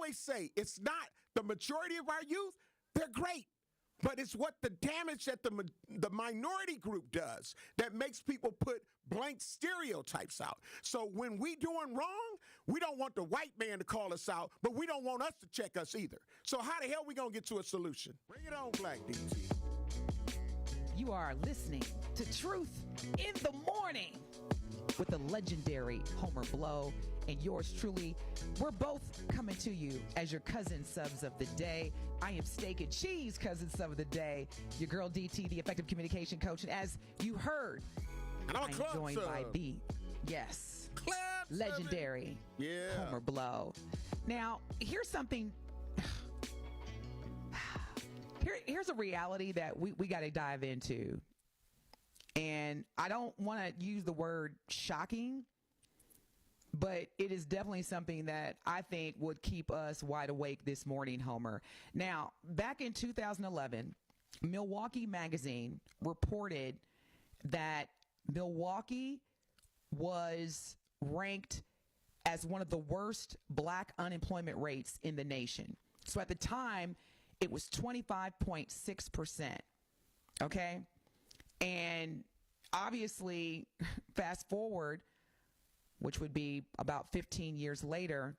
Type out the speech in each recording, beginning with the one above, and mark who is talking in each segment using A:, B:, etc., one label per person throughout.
A: always say it's not the majority of our youth. They're great. But it's what the damage that the minority group does that makes people put blank stereotypes out. So when we doing wrong, we don't want the white man to call us out, but we don't want us to check us either. So how the hell we going to get to a solution? Bring it on, Black DT.
B: You are listening to Truth in the Morning with the legendary Homer Blow and yours truly. We're both coming to you as your cousin subs of the day. I am Steak and Cheese cousin sub of the day, your girl DT, the effective communication coach. And as you heard, I'm joined by the legendary Homer Blow. Now, here's something. Here's a reality that we got to dive into. And I don't want to use the word shocking, but it is definitely something that I think would keep us wide awake this morning, Homer. Now, back in 2011, Milwaukee magazine reported that Milwaukee was ranked as one of the worst black unemployment rates in the nation. So at the time, it was 25.6%. Okay? And obviously, fast forward, which would be about 15 years later,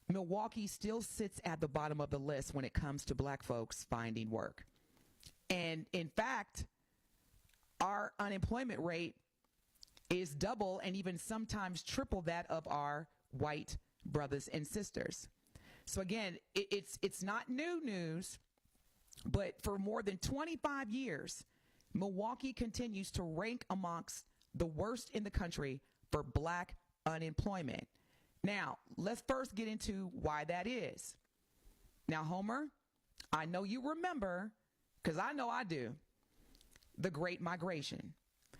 B: Milwaukee still sits at the bottom of the list when it comes to black folks finding work. And in fact, our unemployment rate is double and even sometimes triple that of our white brothers and sisters. So again, it's not new news, but for more than 25 years, Milwaukee continues to rank amongst the worst in the country for black unemployment. Now, let's first get into why that is. Now, Homer, I know you remember, because I know I do, the Great Migration.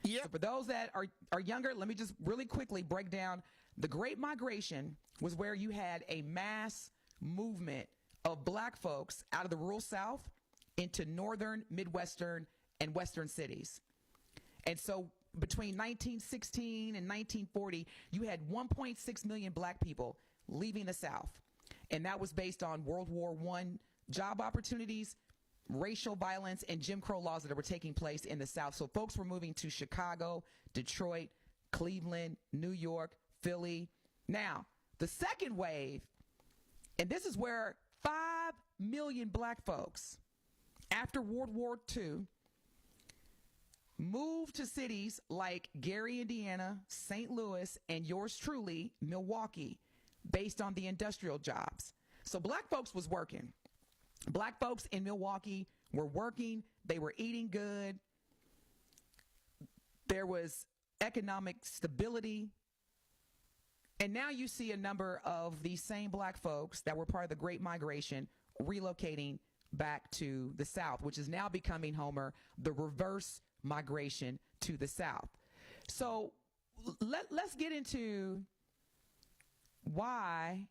A: Yep.
B: So for those that are younger, let me just really quickly break down. The Great Migration was where you had a mass movement of black folks out of the rural South into northern, Midwestern, and Western cities. And so between 1916 and 1940, you had 1.6 million black people leaving the South. And that was based on World War I job opportunities, racial violence, and Jim Crow laws that were taking place in the South. So folks were moving to Chicago, Detroit, Cleveland, New York, Philly. Now, the second wave, and this is where 5 million black folks after World War II moved to cities like Gary, Indiana, St. Louis, and yours truly, Milwaukee, based on the industrial jobs. So black folks was working. Black folks in Milwaukee were working. They were eating good. There was economic stability. And now you see a number of these same black folks that were part of the Great Migration relocating back to the South, which is now becoming, Homer, the reverse migration to the South. So let's get into why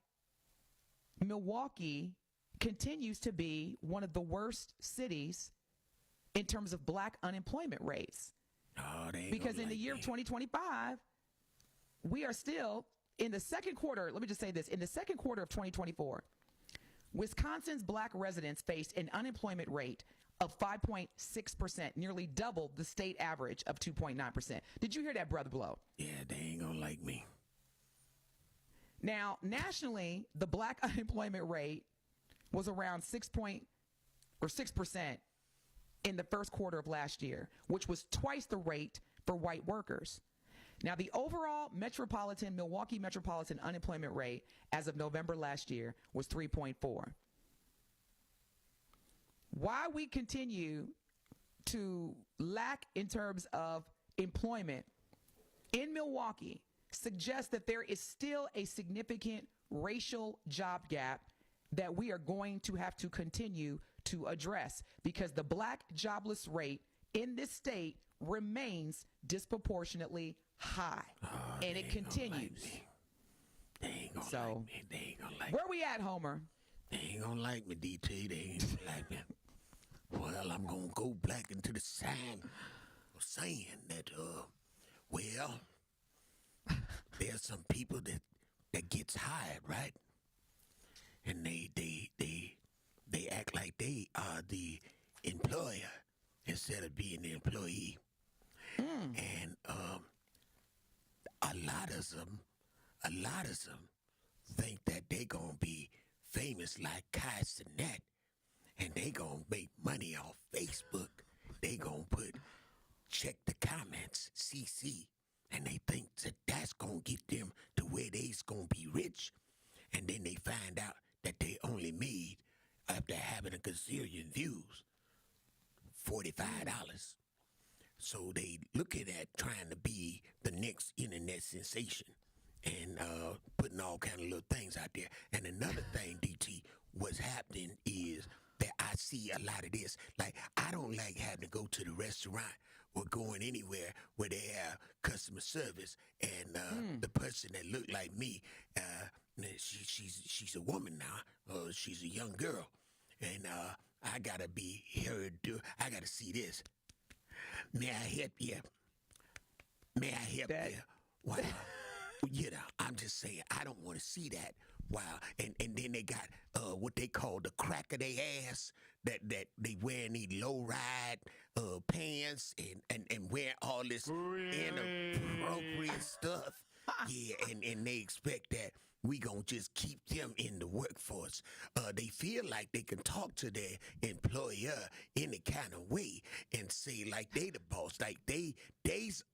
B: Milwaukee continues to be one of the worst cities in terms of black unemployment rates. Because in the year of 2025, we are still in the second quarter. Let me just say this. In the second quarter of 2024, Wisconsin's black residents faced an unemployment rate of 5.6%, nearly double the state average of 2.9%. Did you hear that, Brother Blow?
A: Yeah, they ain't gonna like me.
B: Now, nationally, the black unemployment rate was around 6% in the first quarter of last year, which was twice the rate for white workers. Now, the overall Milwaukee metropolitan unemployment rate as of November last year was 3.4. Why we continue to lack in terms of employment in Milwaukee suggests that there is still a significant racial job gap that we are going to have to continue to address, because the black jobless rate in this state remains disproportionately high, and it continues.
A: They ain't gonna like me. They ain't gonna like me.
B: Where we at, Homer?
A: They ain't gonna like me, DT. They ain't gonna like me. Well, I'm gonna go black into the sign of saying that, well, there's some people that gets hired, right? instead of being an employee. And a lot of them think that they gonna be famous like Kai Cenat, and they gonna make money off Facebook. They gonna check the comments, CC, and they think that that's gonna get them to where they's gonna be rich. And then they find out that they only made, after having a gazillion views, $45. So they looking at trying to be the next internet sensation and putting all kind of little things out there. And another thing, DT, what's happening is that I see a lot of this. Like, I don't like having to go to the restaurant or going anywhere where they have customer service and the person that looked like me, she's a woman now. She's a young girl. And I gotta be heard. I gotta see this. May I help you? May I help you? Wow. You know, I'm just saying, I don't want to see that. Wow. And then they got what they call the crack of their ass, that they wearing these low ride pants and wearing all this inappropriate stuff. Yeah, and they expect that we gonna just keep them in the workforce. They feel like they can talk to their employer any kind of way and say like they the boss, like they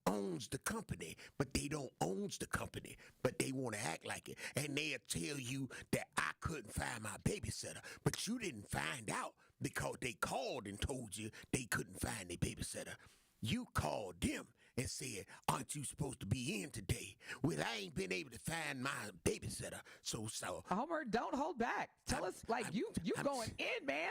A: owns the company, but they don't owns the company, but they want to act like it. And they'll tell you that I couldn't find my babysitter, but you didn't find out because they called and told you they couldn't find their babysitter. You called them and said, aren't you supposed to be in today? Well, I ain't been able to find my babysitter. So.
B: Homer, don't hold back. Tell us, like, you going in, man.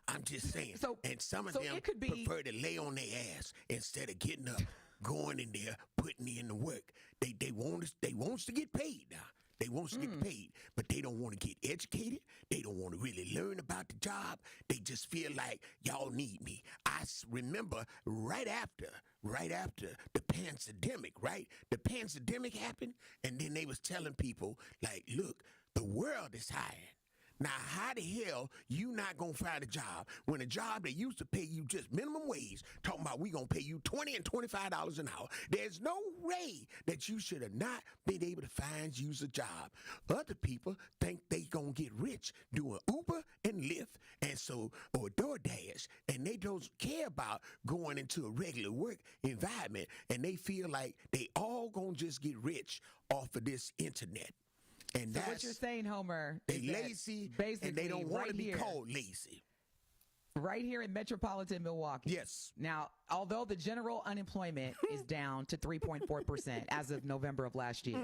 A: I'm just saying. And some of them
B: it could be,
A: prefer to lay on their ass instead of getting up, going in there, putting in the work. They want us to get paid now. They want us to get paid, but they don't want to get educated. They don't want to really learn about the job. They just feel like y'all need me. I remember right after the pandemic, right? The pandemic happened, and then they was telling people, like, look, the world is hiring. Now, how the hell you not going to find a job when a job that used to pay you just minimum wage, talking about we going to pay you $20 and $25 an hour, there's no way that you should have not been able to find you a job. Other people think they going to get rich doing Uber and Lyft or DoorDash, and they don't care about going into a regular work environment, and they feel like they all going to just get rich off of this internet. And
B: so what you're saying, Homer,
A: they lazy, and they don't want to be called lazy.
B: Right here in metropolitan Milwaukee.
A: Yes.
B: Now, although the general unemployment is down to 3.4% as of November of last year,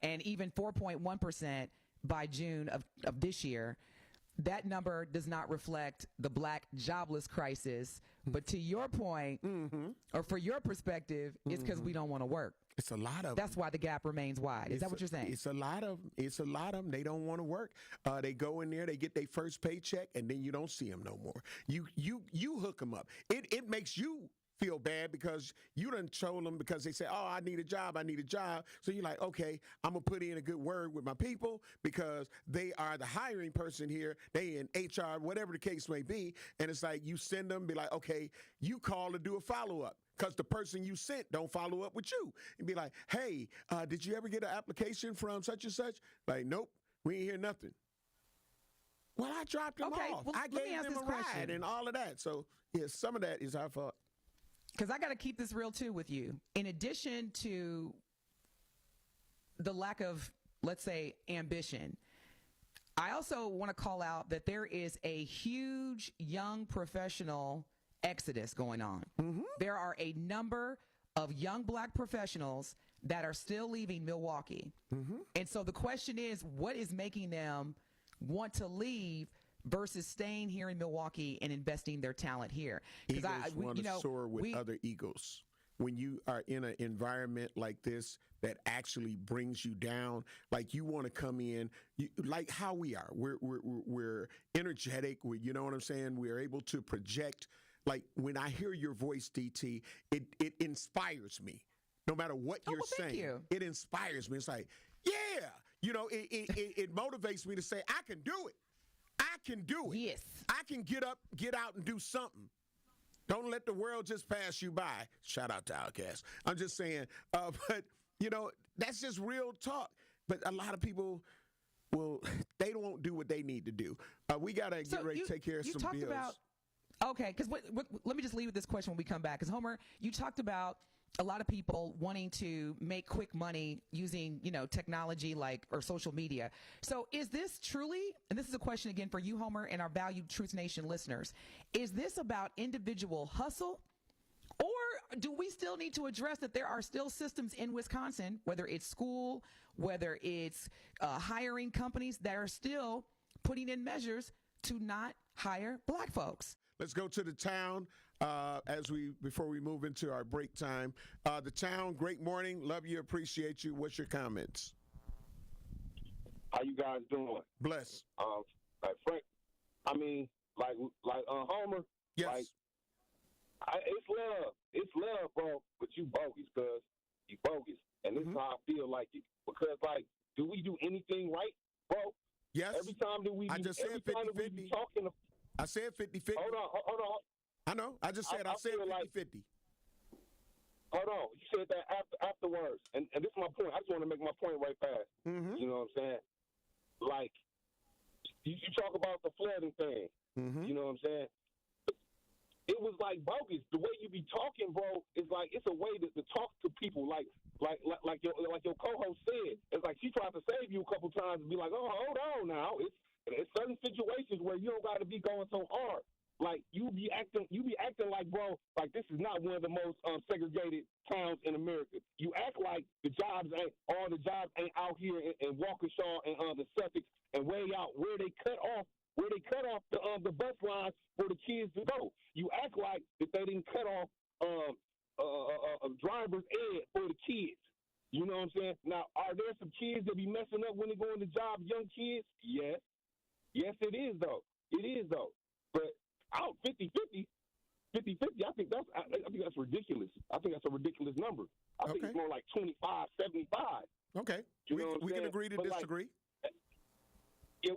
B: and even 4.1% by June of this year, that number does not reflect the black jobless crisis. But to your point, or for your perspective, it's because we don't want to work.
A: It's a lot of.
B: That's why the gap remains wide. Is that what you're saying?
A: It's a lot of them. They don't want to work. They go in there, they get their first paycheck, and then you don't see them no more. You hook them up. It makes you feel bad because you done told them, because they say, oh, I need a job. So you're like, okay, I'm going to put in a good word with my people because they are the hiring person here. They in HR, whatever the case may be. And it's like you send them, be like, okay, you call to do a follow-up. Because the person you sent don't follow up with you. And be like, hey, did you ever get an application from such and such? Like, nope, we ain't hear nothing. Well, I dropped them off.
B: Well,
A: I gave them a ride and all of that. So, yeah, some of that is our fault.
B: Because I got to keep this real, too, with you. In addition to the lack of, let's say, ambition, I also want to call out that there is a huge young professional exodus going on. There are a number of young black professionals that are still leaving Milwaukee. And so the question is, what is making them want to leave versus staying here in Milwaukee and investing their talent here?
A: Eagles want to soar with other eagles. When you are in an environment like this that actually brings you down, like you want to come in, like how we are. We're energetic. You know what I'm saying? We're able to project. Like when I hear your voice, DT, it inspires me. No matter what you're saying, it inspires me. It's like, yeah, you know, it motivates me to say, I can do it. I can do it.
B: Yes.
A: I can get up, get out and do something. Don't let the world just pass you by. Shout out to Outkast. I'm just saying, but that's just real talk. But a lot of people they won't do what they need to do. We gotta get ready to take care of some bills.
B: Okay, because let me just leave with this question when we come back. Because Homer, you talked about a lot of people wanting to make quick money using, technology or social media. So is this truly, and this is a question again for you, Homer, and our valued Truth Nation listeners, is this about individual hustle? Or do we still need to address that there are still systems in Wisconsin, whether it's school, whether it's hiring companies, that are still putting in measures to not hire black folks?
A: Let's go to the town before we move into our break time. The town, great morning. Love you, appreciate you. What's your comments?
C: How you guys doing?
A: Bless.
C: Frank, Homer.
A: Yes.
C: It's love. It's love, bro. But you bogus, cuz. You bogus. And this is how I feel like it. Because, do we do anything right, bro?
A: Yes.
C: Every time that we
A: I just said 50-50. I said 50-50.
C: Hold on.
A: I know. I just said 50-50.
C: Hold on. You said that afterwards. And this is my point. I just want to make my point right fast.
A: Mm-hmm.
C: You know what I'm saying? You talk about the flooding thing.
A: Mm-hmm.
C: You know what I'm saying? It was bogus. The way you be talking, bro, is it's a way to talk to people. Like your co-host said. It's she tried to save you a couple times and be like, oh, hold on now. It's certain situations where you don't got to be going so hard. You be acting like, bro, this is not one of the most segregated towns in America. You act like all the jobs ain't out here in Waukesha and the Sussex and way out where they cut off the bus lines for the kids to go. You act like that they didn't cut off driver's ed for the kids. You know what I'm saying? Now, are there some kids that be messing up when they go into jobs, young kids? Yes. Yes, it is, though. It is, though. But out 50-50, I think that's ridiculous. I think that's a ridiculous number. I think it's more like 25-75.
A: Okay. We can agree to disagree.
C: Yeah,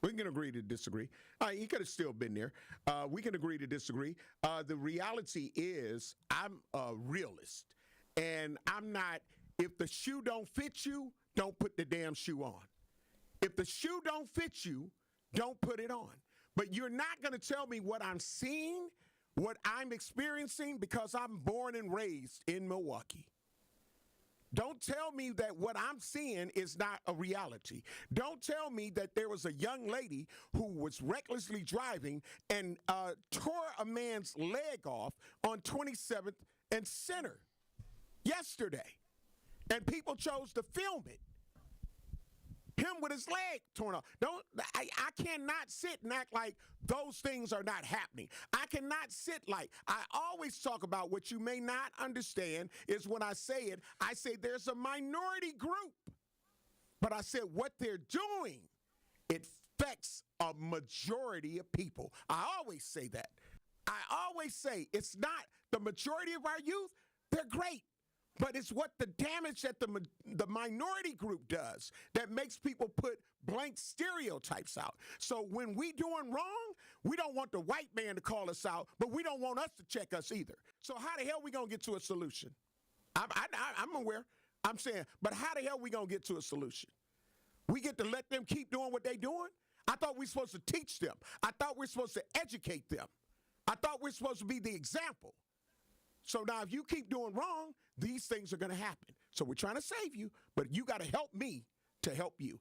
A: we can agree to disagree. He could have still been there. We can agree to disagree. The reality is I'm a realist. And I'm not, if the shoe don't fit you, don't put the damn shoe on. If the shoe don't fit you, don't put it on. But you're not going to tell me what I'm seeing, what I'm experiencing, because I'm born and raised in Milwaukee. Don't tell me that what I'm seeing is not a reality. Don't tell me that there was a young lady who was recklessly driving and tore a man's leg off on 27th and Center yesterday. And people chose to film it. Him with his leg torn off. I cannot sit and act like those things are not happening. I cannot sit I always talk about what you may not understand is when I say there's a minority group. But I said what they're doing, it affects a majority of people. I always say that. I always say it's not the majority of our youth, they're great. But it's what the damage that the minority group does that makes people put blank stereotypes out. So when we doing wrong, we don't want the white man to call us out, but we don't want us to check us either. So how the hell we going to get to a solution? I'm aware. I'm saying, but how the hell we going to get to a solution? We get to let them keep doing what they doing? I thought we were supposed to teach them. I thought we were supposed to educate them. I thought we were supposed to be the example. So now if you keep doing wrong, these things are going to happen. So we're trying to save you, but you got to help me to help you.